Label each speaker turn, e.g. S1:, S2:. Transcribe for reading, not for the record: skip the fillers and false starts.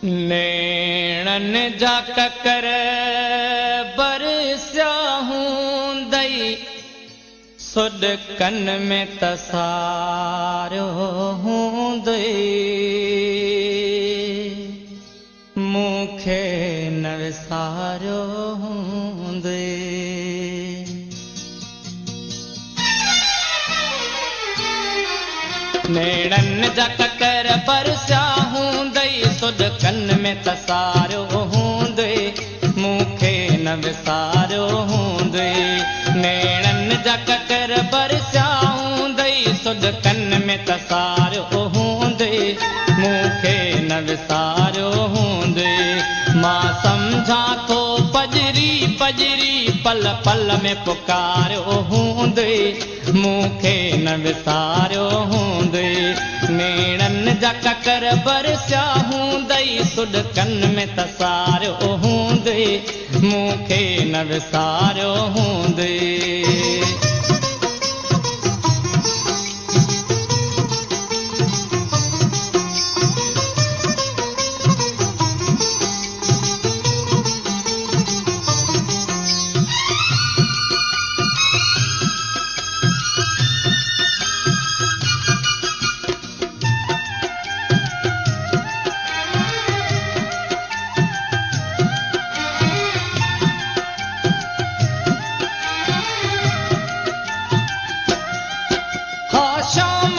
S1: नेणन जा ककर बरसिया हूंदई सुॾकन में तसारियो हूंदई मूंखे न विसारियो हूंदई नेणन जा ककर बरसिया हूंदई सुॾकन में तसारियो हूंदई मूंखे न विसारियो हूंदई नेणन जा ककर बरसिया हूंदई सुॾकन में तसारियो हूंदई मूंखे न विसारियो हूंदई मां सम्झां थो पजरी पजरी पल पल में पुकारियो हूंदई मूंखे न विसारियो हूंदई नेणन जा ककर बरसिया हूंदई सुॾकन में तसारियो हूंदई मूंखे न विसारियो हूंदई शाम